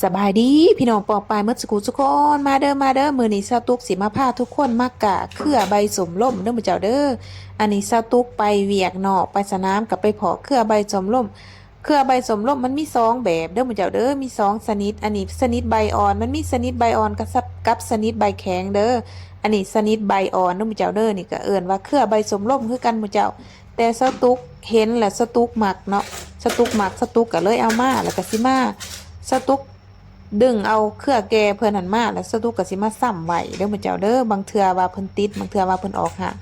สบายดีพี่น้องปองปายเมื่อสกูทุกคนมาเด้อมื้อนี้สาวตุกสิมาพาทุกคนมากะเครือใบสมร่มเด้อมื้อเจ้าเด้ออันนี้สาวตุกไปเวียกนอกไปสนามกับไปเพาะเครือใบสมร่มเครือใบสมร่มมันมีสองแบบเด้อมื้อเจ้าเด้อมีสองชนิดอันนี้ชนิดใบอ่อนมันมีชนิดใบอ่อนกับชนิดใบแข็งเด้ออันนี้ชนิดใบอ่อนเด้อมื้อเจ้าเด้อนี่ก็เอิ้นว่าเครือใบสมร่มคือกันมื้อเจ้าแต่สาวตุกเห็นแล้วสาวตุกมักเนาะสาวตุกมักสาวตุกก็เลยเอามาแล้วก็สิมาสาวตุก ดึงเอาเครือแก่เพิ่นหันมาแล้วสตุกก็สิมาซ้ำไว้เด้อมื้อเจ้าเด้อบางเทื่อว่าเพิ่นติดบางเทื่อว่าเพิ่นออกห่าง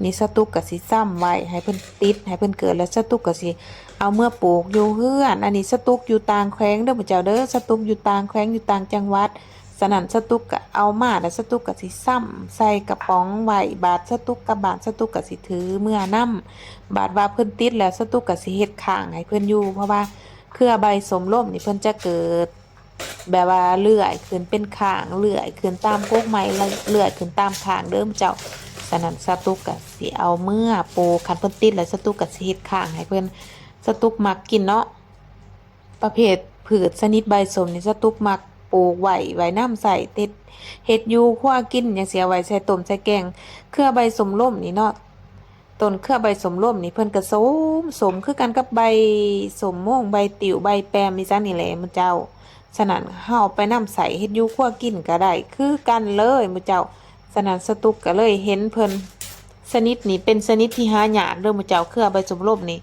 นี่สตุกก็สิซ้ำไว้ให้เพิ่นติดให้เพิ่นเกิดแล้วสตุกก็สิเอาเมื่อปลูกอยู่เฮือนอันนี้สตุกอยู่ต่างแขวงเด้อมื้อเจ้าเด้อสตุกอยู่ต่างแขวงอยู่ต่างจังหวัดสนั่นสตุกก็เอามาแล้วสตุกก็สิซ้ำใส่กระป๋องไว้บาดสตุกกับบาดสตุกก็สิถือเมื่อนำบาดว่าเพิ่นติดแล้วสตุกก็สิเฮ็ดข้างให้เพิ่นอยู่เพราะว่าเครือใบสมร่มนี่เพิ่นจะเกิด แบบว่าเลื่อยขึ้นเป็นข้างเลื่อยขึ้นตามกกไม้เลื่อยขึ้นตามข้างเดิมเจ้าฉะนั้นสตุกก็สิเอาเมื่อโปคันเพิ่นติดแล้วสตุกก็สิเฮ็ดข้างให้เพิ่นสตุกมักกินเนาะประเภทพืชชนิดใบสมนี่สตุกมักปลูกไว้น้ำใส่ติดเฮ็ดอยู่คั่วกินจังซี่เอาไว้ใส่ต้มใส่แกงเครือใบสมร่มนี่เนาะต้นเครือใบสมร่มนี่เพิ่นก็สมคือกันกับใบสมม่วงใบติ๋วใบแปมนี่จังนี่แหละมื้อเจ้า ฉะนั้นเฮาไปนำใส่เฮ็ดอยู่ครัวกินก็ได้คือกันเลยมื้อเจ้าฉะนั้นสตุกก็เลยเห็นเพิ่นชนิดนี้เป็นชนิดที่หายากเด้อมื้อเจ้าเครือใบสมรมนี่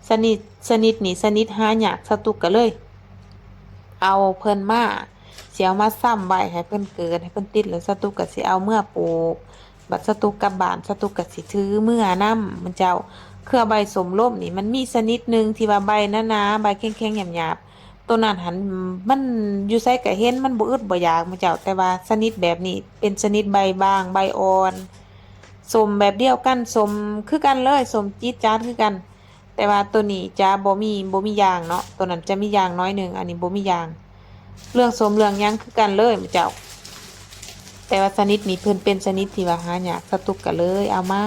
ชนิดชนิดนี้ชนิดหายากสตุกก็เลยเอาเพิ่นมาสิเอามาซ้ำไว้ให้เพิ่นเกิดให้เพิ่นติดแล้วสตุกก็สิเอาเมื่อปลูกบัดสตุกกลับบ้านสตุกก็สิถือเมื่อนำมื้อเจ้าเครือใบสมรมนี่มันมีชนิดหนึ่งที่ว่าใบหนาๆใบแข็งๆหยาบๆ ตัวนั้นหันมันอยู่ไสก็เห็นมันบ่อึดบ่อยากมื้อเจ้าแต่ว่าชนิดแบบนี้เป็นชนิดใบบางใบอ่อนส้มแบบเดียวกันส้มคือกันเลยส้มจี๊ดจ๊าดคือกันแต่ว่าตัวนี้จะบ่มียางเนาะตัวนั้นจะมียางน้อยหนึ่งอันนี้บ่มียางเรื่องส้มเรื่องหยังคือกันเลยมื้อเจ้าแต่ว่าชนิดนี้เพิ่นเป็นชนิดที่ว่าหายากสตุกก็เลยเอามา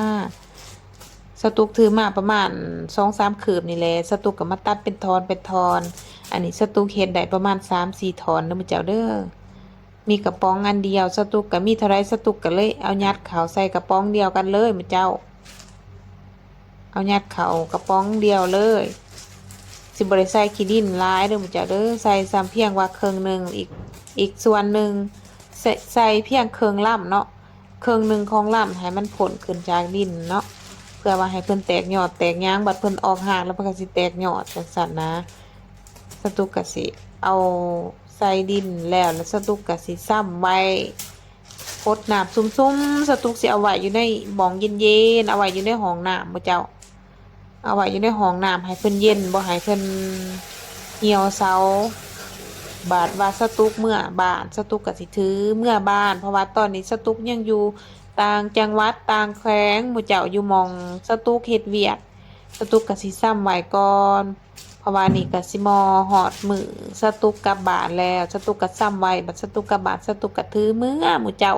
สตุกถือมาประมาณ2-3คืบนี่แหละสตุกก็มาตัดเป็นทอนเป็นทอน อันนี้สตุกเฮ็ดได้ประมาณ3-4ถอนเด้อมื้อเจ้าเด้อมีกระป๋องอันเดียวสตุกก็มีเท่าไรสตุกก็เลยเอายัดเข้าใส่กระป๋องเดียวกันเลยมื้อเจ้าเอายัดเข้ากระป๋องเดียวเลยสิบ่ได้ใส่ขี้ดินหลายเด้อมื้อเจ้าเด้อใส่ซ้ำเพียงว่าครึ่งหนึงอีกส่วนหนึ่งใส่เพียงครึ่งล่ำเนาะครึ่งหนึ่งของล่ำให้มันผลขึ้นจากดินเนาะเพื่อว่าให้เพิ่นแตกยอดแตกหยางบัดเพิ่นออกหากแล้วเพิ่นก็สิแตกยอดจังซั่นนะ สตุกกะสิเอาใส่ดินแล้วสตุกกะสิซ้ำไว้พดน้ำซุ่มๆสตุกสิเอาไว้อยู่ในบ่องเย็นๆเอาไว้อยู่ในห้องน้ำบ่เจ้าเอาไว้อยู่ในห้องน้ำให้เพิ่นเย็นบ่ให้เพิ่นเหี่ยวเซาบาดว่าสตุกเมื่อบ้านสตุกกะสิถือเมื่อบ้านเพราะว่าตอนนี้สตุกยังอยู่ต่างจังหวัดต่างแขวงหมู่เจ้าอยู่หม้องสตุกเฮ็ดเวียกสตุกกะสิซ้ำไว้ก่อน เพราะว่านี่ก็สิมอฮอดมื้อสตุกกลับบ้านแล้วสตุกก็ซ้ำไว้บัดสตุกกลับบ้านสตุกก็ถือมื้อหมู่เจ้า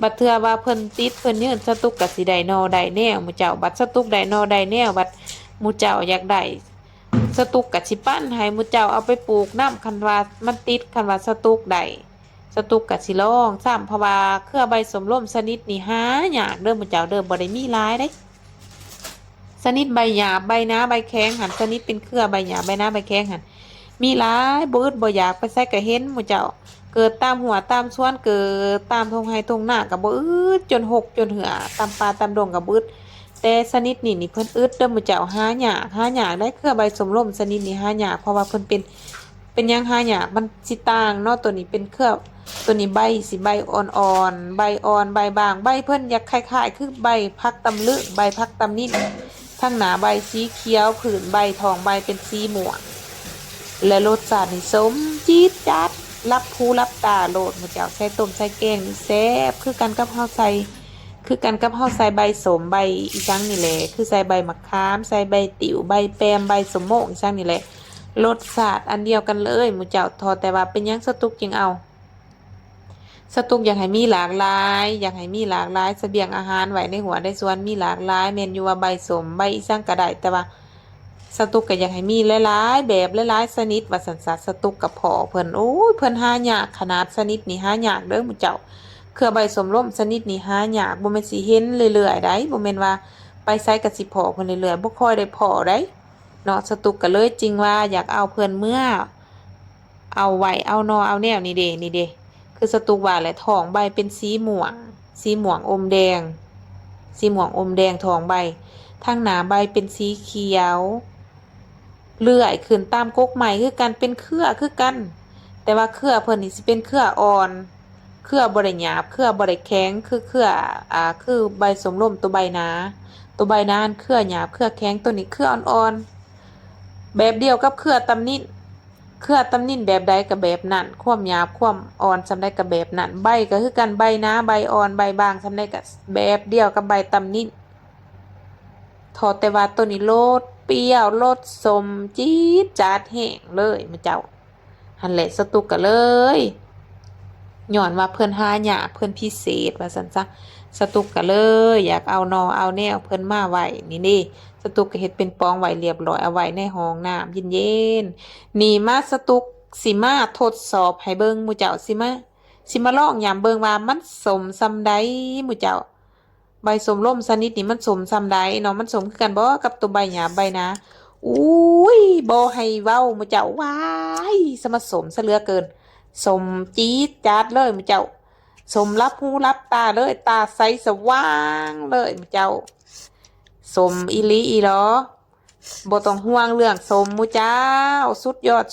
บัดเทื่อว่าเพิ่นติดเพิ่นยืนสตุกก็สิได้นอได้แนวหมู่เจ้าบัดสตุกได้นอได้แนวบัดหมู่เจ้าอยากได้สตุกก็สิปั้นให้หมู่เจ้าเอาไปปลูกนำคันว่ามันติดคันว่าสตุกได้สตุกก็สิลองซ้ำเพราะว่าเครือใบสมร่มชนิดนี้หายากเด้อหมู่เจ้าเด้อบ่ได้มีหลายเด้ ชนิดใบหญ้าใบหน้าใบแข็งหันชนิดเป็นเครือใบหญ้าใบหน้าใบแข็งหันมีหลายบ่อึดบ่อยากไปใส่ก็เห็นหมู่เจ้าเกิดตามหัวตามสวนเกิดตามทุ่งไร่ทุ่งนาก็บ่อึดจนหกจนเหือตามป่าตามดงก็บ่อึดแต่ชนิดนี้เพิ่นอึดเด้อหมู่เจ้าหายากได้เครือใบสมร่มชนิดนี้หายากเพราะว่าเพิ่นเป็นหยังหายากมันสิต่างเนาะตัวนี้เป็นเครือตัวนี้ใบสิใบอ่อนๆใบอ่อนใบบางใบเพิ่นอยากคล้ายๆคือใบพักตำลึใบพักตำนิด ทั้งหนาใบสีเขียวผืนใบทองใบเป็นสีม่วงและรสชาตินี่สมจี๊ดจ๊าดรับหูรับตาโลดหมู่เจ้าใส่ต้มใส่แกงนี่แซ่บคือกันกับเฮาใส่ใบสมใบอีจังนี่แหละคือใส่ใบมะขามใส่ใบติ๋วใบแปมใบสมโมกอีจังนี่แหละรสชาติอันเดียวกันเลยหมู่เจ้าทอแต่ว่าเป็นหยังสตุกจึงเอา สตุกอยากให้มีหลากหลายอยากให้มีหลากหลายเสบียงอาหารไว้ในหัวในสวนมีหลากหลายแม่นอยู่ว่าใบสมใบอีสังก็ได้แต่ว่า สตุกก็อยากให้มีหลายๆแบบหลายๆชนิดว่าสันสะสตุกกับพอเพิ่นโอ้ยเพิ่นหายากขนาดชนิดนี้หายากเด้อหมู่เจ้าเครือใบสมร่มชนิดนี้หายากบ่แม่นสิเห็นเรื่อยๆได้บ่แม่นว่าไปไสก็สิพอเพิ่นเรื่อยๆบ่ค่อยได้พอได้เนาะสตุกก็เลยจริงว่าอยากเอาเพิ่นเมื่อเอาไว้เอานอเอาแนวนี่เด้คือสตุกว่าแหละทองใบเป็นสีม่วงสีม่วงอมแดงสีม่วงอมแดงทองใบทางหน้าใบเป็นสีเขียวเลื่อยขึ้นตามกกใหม่คือกันเป็นเครือคือกันแต่ว่าเครือเพิ่นนี่สิเป็นเครืออ่อนเครือบ่ได้หยาบเครือบ่ได้แข็งคือเครือคือใบสมร่มตัวใบหนาตัวใบหนาเครือหยาบเครือแข็งตัวนี้เครืออ่อนๆแบบเดียวกับเครือตำนินเครือตำนินแบบใดก็แบบนั้นความหยาบความอ่อนซำใดก็แบบนั้นใบก็คือกันใบหนาใบอ่อนใบบางซำใดก็แบบเดียวกับใบตำนิน ทอแต่ว่าตัวนี้รสเปรี้ยวรสส้มจี๊ดจ๊าดแห้งเลยมื้อเจ้าหั่นแหละสตุกก็เลยย้อนว่าเพิ่นหายากเพิ่นพิเศษว่าซั่นซะสตุกก็เลยอยากเอานอเอาแนวเพิ่นมาไว้นี่สตุกก็เฮ็ดเป็นปองไว้เรียบร้อยเอาไว้ในห้องน้ำเย็นๆนี่มาสตุกสิมาทดสอบให้เบิ่งหมู่เจ้าสิมาลองยามเบิ่งว่ามันสมส่ำใดหมู่เจ้า ใบสมร่มชนิดนี้มันสมซำใดเนาะมันสมคือกันบ่กับตัวใบหญ้าใบนะอุ้ยบ่ให้เว้ามื้อเจ้าว้ายสมาสมซะเหลือเกินสมจี๊ดจ๊าดเลยมื้อเจ้าสมรับหูรับตาเลยตาใสสว่างเลยมื้อเจ้าสมอีหลีอีหรอบ่ต้องห่วงเรื่องสมมื้อเจ้าสุดยอด